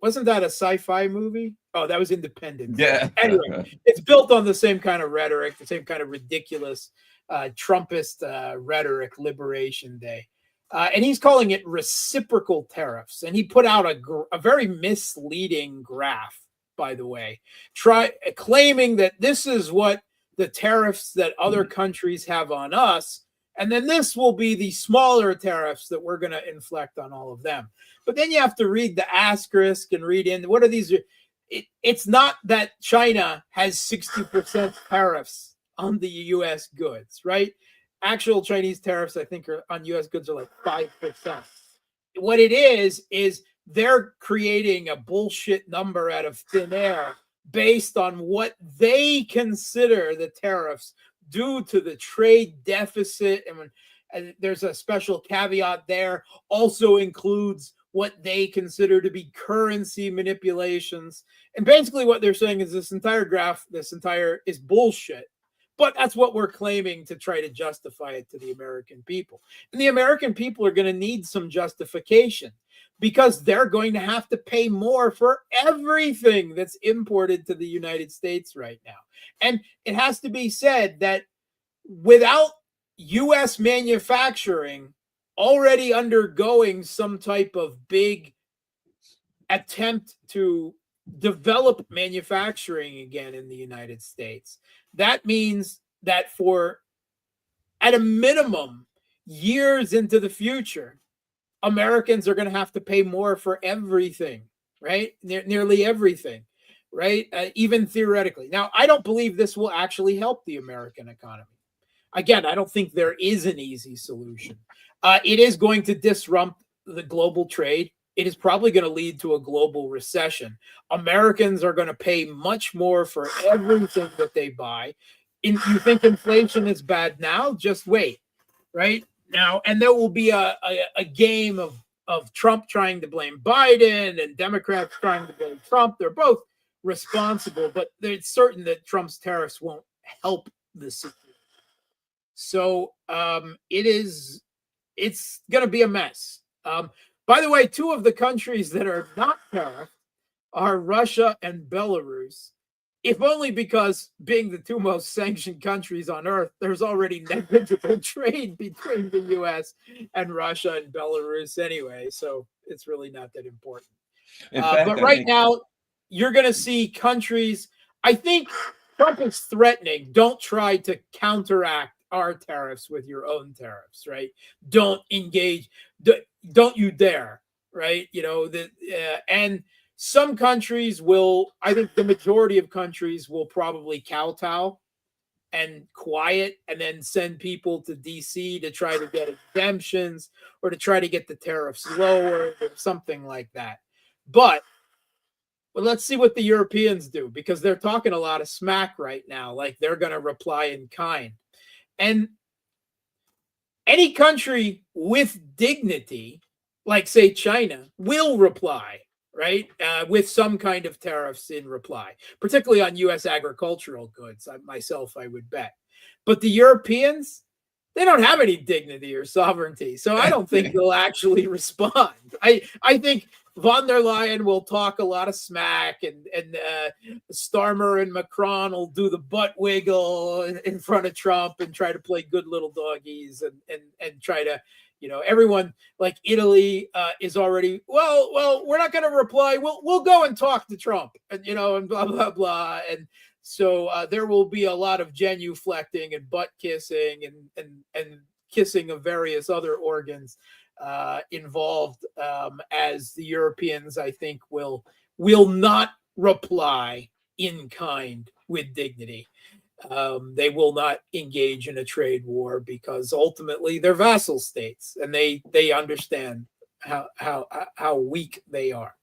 wasn't that a sci-fi movie? Oh, that was Independence. Yeah. Anyway, it's built on the same kind of rhetoric, the same kind of ridiculous Trumpist rhetoric, Liberation Day. And he's calling it reciprocal tariffs. And he put out a very misleading graph, by the way, claiming that this is what the tariffs that other countries have on us. And then this will be the smaller tariffs that we're going to inflict on all of them. But then you have to read the asterisk and read in, what are these? It's not that China has 60% tariffs on the U.S. goods, right? Actual Chinese tariffs, I think, on U.S. goods are like 5%. What it is they're creating a bullshit number out of thin air based on what they consider the tariffs due to the trade deficit. And there's a special caveat there, also includes what they consider to be currency manipulations. And basically what they're saying is this entire graph, is bullshit. But that's what we're claiming to try to justify it to the American people. And the American people are going to need some justification because they're going to have to pay more for everything that's imported to the United States right now. And it has to be said that without U.S. manufacturing already undergoing some type of big attempt to develop manufacturing again in the United States, that means that for, at a minimum, years into the future, Americans are going to have to pay more for everything, right? Nearly everything, right? Even theoretically. Now, I don't believe this will actually help the American economy. Again, I don't think there is an easy solution. It is going to disrupt the global trade. It is probably going to lead to a global recession. Americans are going to pay much more for everything that they buy. You think inflation is bad now? Just wait, right? Now, and there will be a game of Trump trying to blame Biden and Democrats trying to blame Trump. They're both responsible, but it's certain that Trump's tariffs won't help the situation. So it's going to be a mess. By the way, two of the countries that are not tariffed are Russia and Belarus. If only because, being the two most sanctioned countries on earth, there's already negligible trade between the U.S. and Russia and Belarus anyway. So it's really not that important. But right now, you're going to see countries. I think Trump is threatening, don't try to counteract our tariffs with your own tariffs, right? Don't engage. Don't you dare, right? And some countries will, I think the majority of countries will probably kowtow and quiet and then send people to DC to try to get exemptions or to try to get the tariffs lower or something like that. But let's see what the Europeans do, because they're talking a lot of smack right now, like they're going to reply in kind. And any country with dignity, like say China, will reply, right? With some kind of tariffs in reply, particularly on U.S. agricultural goods, I would bet. But the Europeans, they don't have any dignity or sovereignty. So I don't think they'll actually respond. I think von der Leyen will talk a lot of smack, and Starmer and Macron will do the butt wiggle in front of Trump and try to play good little doggies and try to, everyone like Italy is already, well, we're not going to reply. We'll go and talk to Trump, and and blah blah blah. And so there will be a lot of genuflecting and butt kissing and kissing of various other organs involved, as the Europeans, I think, will not reply in kind with dignity. They will not engage in a trade war because ultimately they're vassal states, and they understand how weak they are.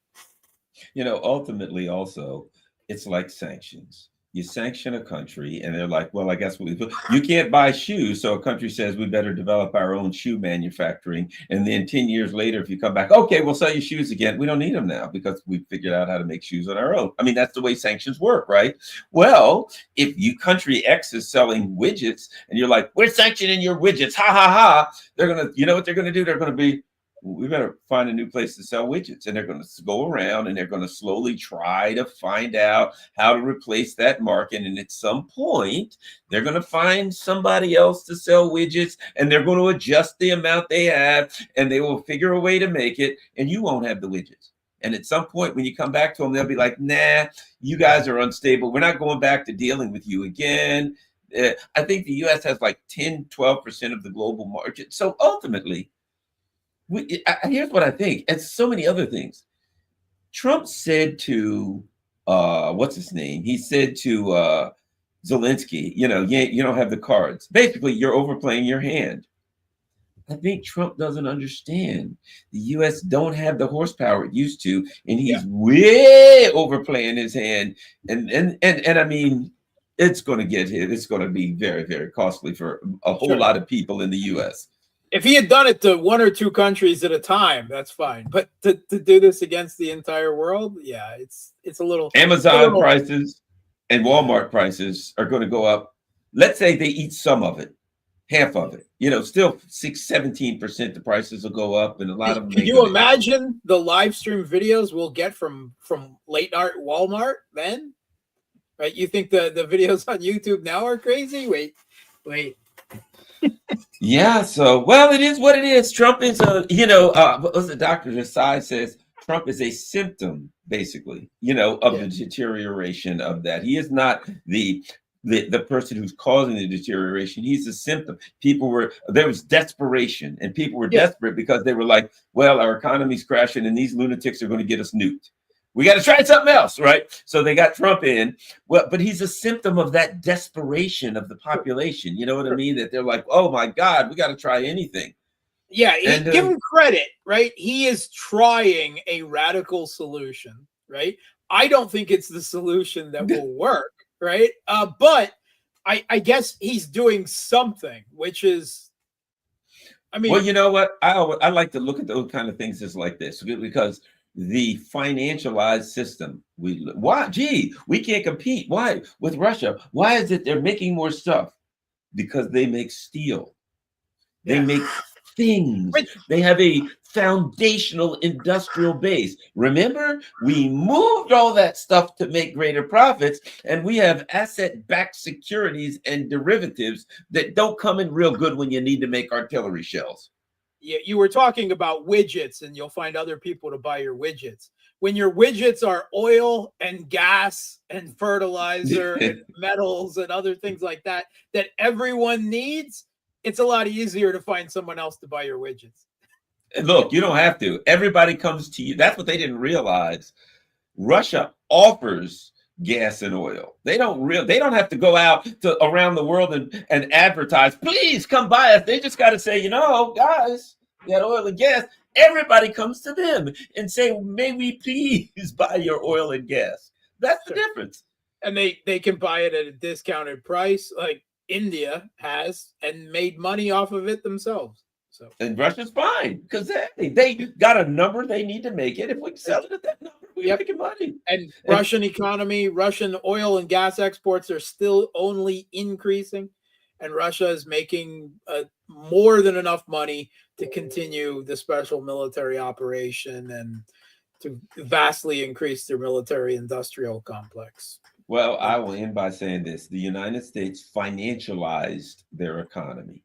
Ultimately, also, it's like sanctions. You sanction a country, and they're like, well, I guess you can't buy shoes. So a country says we better develop our own shoe manufacturing. And then 10 years later, if you come back, okay, we'll sell you shoes again. We don't need them now because we figured out how to make shoes on our own. I mean, that's the way sanctions work, right? Well, if country X is selling widgets and you're like, we're sanctioning your widgets, ha, ha, ha. They're going to, what they're going to do? They're going to be, we better find a new place to sell widgets. And they're going to go around and they're going to slowly try to find out how to replace that market. And at some point, they're going to find somebody else to sell widgets, and they're going to adjust the amount they have, and they will figure a way to make it, and you won't have the widgets. And at some point, when you come back to them, they'll be like, nah, you guys are unstable. We're not going back to dealing with you again. I think the U.S. has like 10, 12% of the global market. So ultimately, here's what I think, and so many other things. Trump said to what's his name? He said to Zelensky, you don't have the cards. Basically, you're overplaying your hand. I think Trump doesn't understand. The U.S. don't have the horsepower it used to, and he's way overplaying his hand. And I mean, it's going to get hit. It's going to be very, very costly for a whole lot of people in the U.S. If he had done it to one or two countries at a time, that's fine. But to do this against the entire world, it's a little. Amazon prices and Walmart prices are going to go up. Let's say they eat some of it, half of it. Still 17% the prices will go up, and a lot of them. Can you imagine the live stream videos we'll get from late night Walmart then? Right? You think the videos on YouTube now are crazy? Wait. Yeah, so, well, it is what it is. Trump is what was the doctor Desai says, Trump is a symptom, basically, of the deterioration of that. He is not the the person who's causing the deterioration. He's a symptom. There was desperation, and people were desperate because they were like, well, our economy's crashing and these lunatics are going to get us nuked. We got to try something else, right? So they got Trump in. Well, but he's a symptom of that desperation of the population. You know what I mean? That they're like, oh my God, we got to try anything. Yeah, give him credit, right? He is trying a radical solution, right? I don't think it's the solution that will work, right? But I guess he's doing something, which is, I mean, well, you know what? I like to look at those kind of things as like this, because the financialized system, we can't compete. Why? With Russia? Why is it they're making more stuff? Because they make steel. They make things. They have a foundational industrial base. Remember, we moved all that stuff to make greater profits, and we have asset-backed securities and derivatives that don't come in real good when you need to make artillery shells. Yeah, you were talking about widgets, and you'll find other people to buy your widgets. When your widgets are oil and gas and fertilizer and metals and other things like that everyone needs, it's a lot easier to find someone else to buy your widgets. Look, you don't have to. Everybody comes to you. That's what they didn't realize. Russia offers gas and oil. They don't have to go out to around the world and advertise, please come buy us. They just got to say, guys, we got oil and gas. Everybody comes to them and say, may we please buy your oil and gas. That's the difference. And they can buy it at a discounted price, like India has, and made money off of it themselves. So, and Russia's fine because they got a number they need to make it. If we sell it at that number, we're making money. And Russian economy, Russian oil and gas exports are still only increasing, and Russia is making more than enough money to continue the special military operation and to vastly increase their military industrial complex. Well, I will end by saying this. The United States financialized their economy.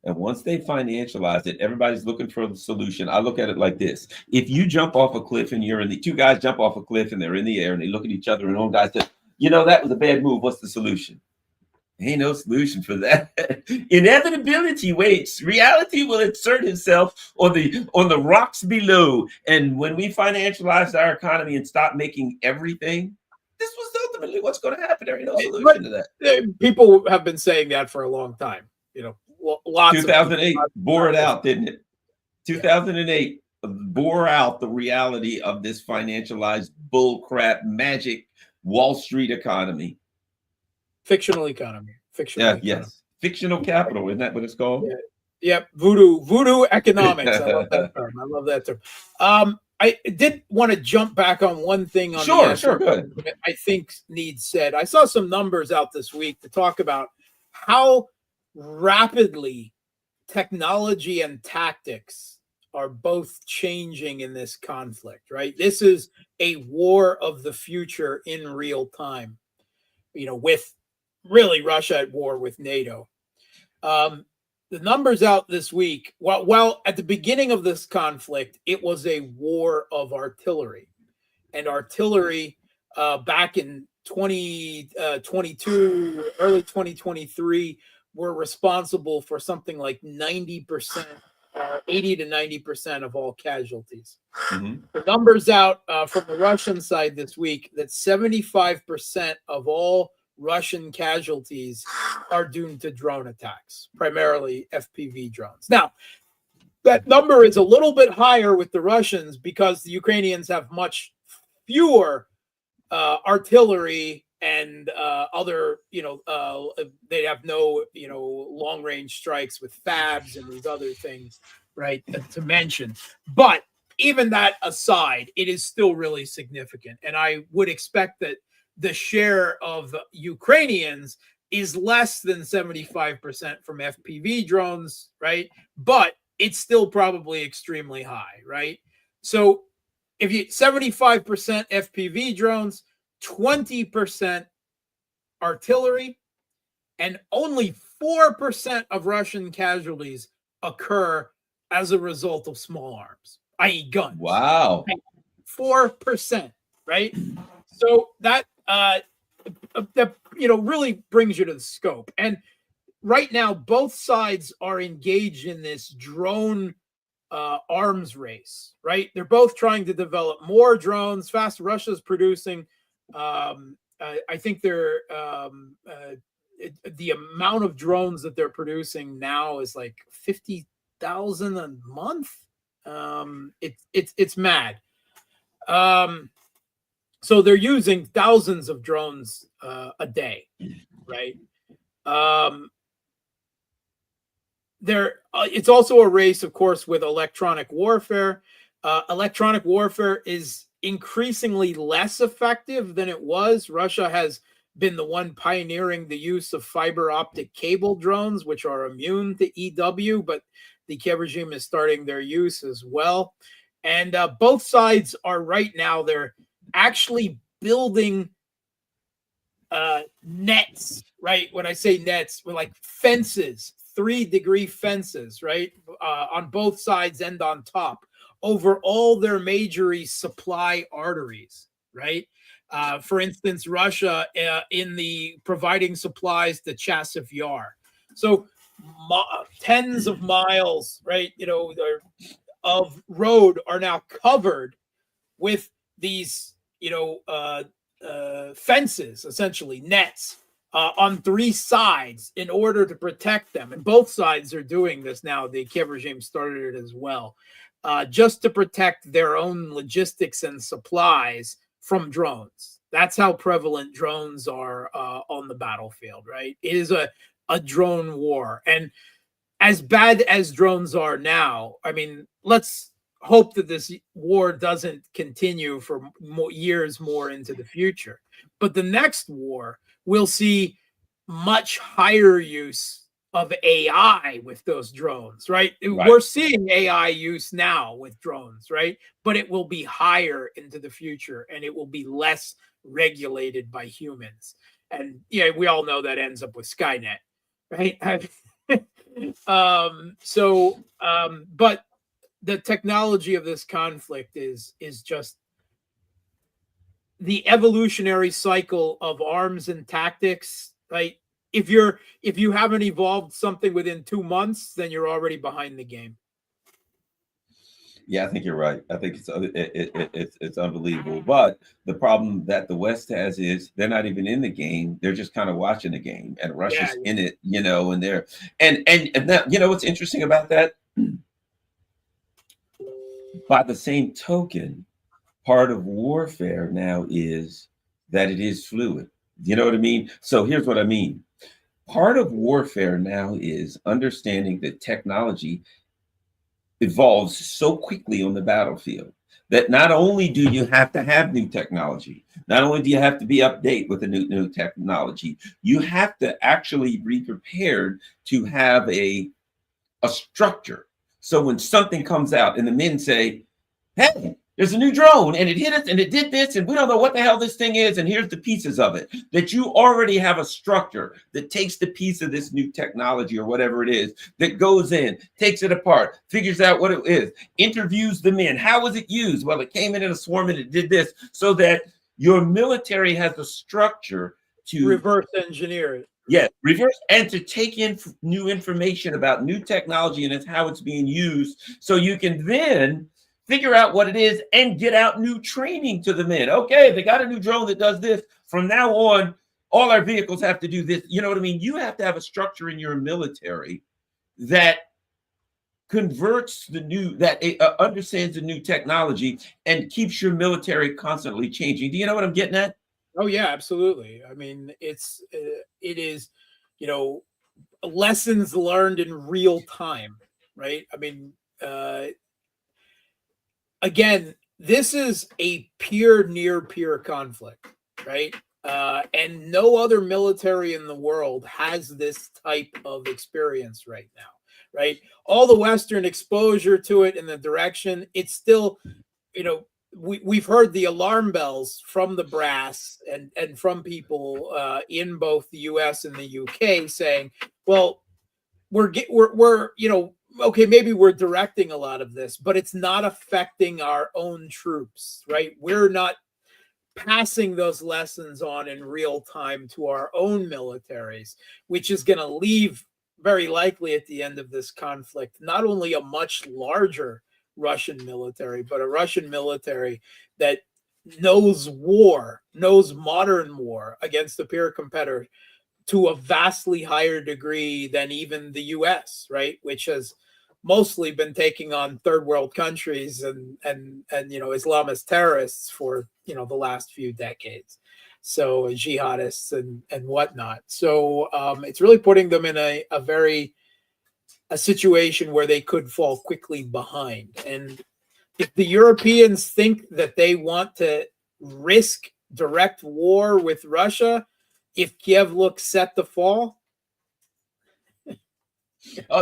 And once they financialized it, everybody's looking for the solution. I look at it like this. If you jump off a cliff and two guys jump off a cliff and they're in the air and they look at each other and one guy says, that was a bad move. What's the solution? Ain't no solution for that. Inevitability waits. Reality will insert itself on the rocks below. And when we financialize our economy and stop making everything, this was ultimately what's going to happen. There ain't no solution to that. People have been saying that for a long time. Lots 2008 bore it out, didn't it? 2008 bore out the reality of this financialized bullcrap magic Wall Street economy. Fictional economy. Yes. Fictional capital. Isn't that what it's called? Yeah. Voodoo economics. I love that term. I did want to jump back on one thing. Sure, good. I think needs said. I saw some numbers out this week to talk about how rapidly technology and tactics are both changing in this conflict, right? This is a war of the future in real time, with really Russia at war with NATO. The numbers out this week, while at the beginning of this conflict, it was a war of artillery. And artillery back in 2022, early 2023, were responsible for something like 90%, 80 to 90% of all casualties. Mm-hmm. The numbers out from the Russian side this week that 75% of all Russian casualties are doomed to drone attacks, primarily FPV drones. Now, that number is a little bit higher with the Russians because the Ukrainians have much fewer artillery and other, they have no, long range strikes with FABs and these other things, right, to mention. But even that aside, it is still really significant. And I would expect that the share of Ukrainians is less than 75% from FPV drones, right? But it's still probably extremely high, right? So if you 75% FPV drones, 20% artillery, and only 4% of Russian casualties occur as a result of small arms, i.e. guns. Wow. 4%, right? So that that really brings you to the scope. And right now, both sides are engaged in this drone arms race. Right, they're both trying to develop more drones fast. Russia's producing. I think they're the amount of drones that they're producing now is like 50,000 a month. It's mad. So they're using thousands of drones a day, right? It's also a race, of course, with electronic warfare. Electronic warfare is increasingly less effective than it was. Russia has been the one pioneering the use of fiber optic cable drones, which are immune to EW, but the Kiev regime is starting their use as well. And both sides are right now, they're actually building nets, right? When I say nets, we're like fences, 3-degree fences, right? On both sides and on top over all their major supply arteries, right? For instance, Russia in the providing supplies to Ceasefire. So tens of miles, right? Of road are now covered with these, fences, essentially nets on 3 sides in order to protect them. And both sides are doing this now. The Kiev regime started it as well, just to protect their own logistics and supplies from drones. That's how prevalent drones are on the battlefield, right? It is a drone war. And as bad as drones are now, I mean, let's hope that this war doesn't continue for years more into the future. But the next war will see much higher use of AI with those drones, right? We're seeing AI use now with drones, right? But it will be higher into the future, and it will be less regulated by humans. And yeah, we all know that ends up with Skynet, right? But the technology of this conflict is just the evolutionary cycle of arms and tactics, right? If you haven't evolved something within 2 months, then you're already behind the game. Yeah, I think you're right. I think it's unbelievable. But the problem that the West has is they're not even in the game. They're just kind of watching the game, and Russia's in it, and they're and that, what's interesting about that? By the same token, part of warfare now is that it is fluid. You know what I mean? So here's what I mean. Part of warfare now is understanding that technology evolves so quickly on the battlefield that not only do you have to have new technology, not only do you have to be update with the new technology, you have to actually be prepared to have a structure. So when something comes out and the men say, hey, there's a new drone and it hit us and it did this and we don't know what the hell this thing is and here's the pieces of it, that you already have a structure that takes the piece of this new technology or whatever it is, that goes in, takes it apart, figures out what it is, interviews the men. How was it used? Well, it came in a swarm and it did this, so that your military has a structure to reverse engineer it. Yeah, reverse, and to take in new information about new technology and how it's being used, so you can then figure out what it is and get out new training to the men. Okay, they got a new drone that does this. From now on, all our vehicles have to do this. You know what I mean? You have to have a structure in your military that converts understands the new technology and keeps your military constantly changing. Do you know what I'm getting at? Oh yeah, absolutely. I mean, it is, lessons learned in real time, right? I mean, again, this is a near-peer conflict, right? And no other military in the world has this type of experience right now, right? All the Western exposure to it in the direction, it's still, we've heard the alarm bells from the brass and from people in both the US and the UK saying, well, we're okay, maybe we're directing a lot of this, but it's not affecting our own troops, right? We're not passing those lessons on in real time to our own militaries, which is going to leave very likely at the end of this conflict not only a much larger Russian military, but a Russian military that knows war, knows modern war against a peer competitor to a vastly higher degree than even the US, right? Which has mostly been taking on third world countries and Islamist terrorists for the last few decades. So jihadists and whatnot. So it's really putting them in a situation where they could fall quickly behind. And if the Europeans think that they want to risk direct war with Russia, if Kiev looks set to fall,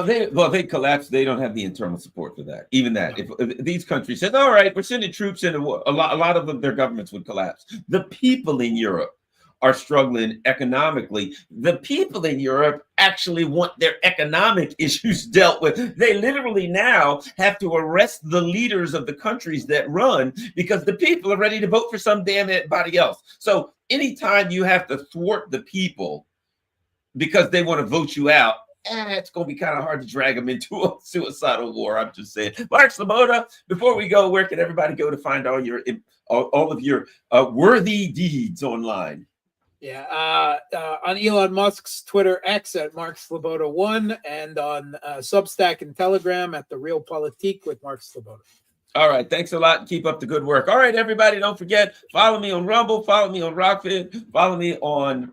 they collapse. They don't have the internal support for that. Even that, if these countries said, "All right, we're sending troops in," a lot of them, their governments would collapse. The people in Europe are struggling economically. The people in Europe actually want their economic issues dealt with. They literally now have to arrest the leaders of the countries that run because the people are ready to vote for some damn body else. So anytime you have to thwart the people because they want to vote you out, it's going to be kind of hard to drag them into a suicidal war. I'm just saying. Mark Sleboda, before we go, where can everybody go to find all of your worthy deeds online? Yeah, on Elon Musk's Twitter X at Mark Sleboda 1, and on Substack and Telegram at The Real Politique with Mark Sleboda. All right, thanks a lot and keep up the good work. All right, everybody, don't forget, follow me on Rumble, follow me on Rockfin, follow me on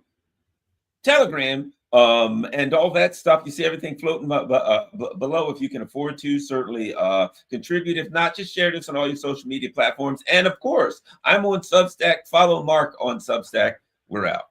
Telegram, and all that stuff. You see everything floating below. If you can afford to, certainly contribute. If not, just share this on all your social media platforms. And of course, I'm on Substack. Follow Mark on Substack. We're out.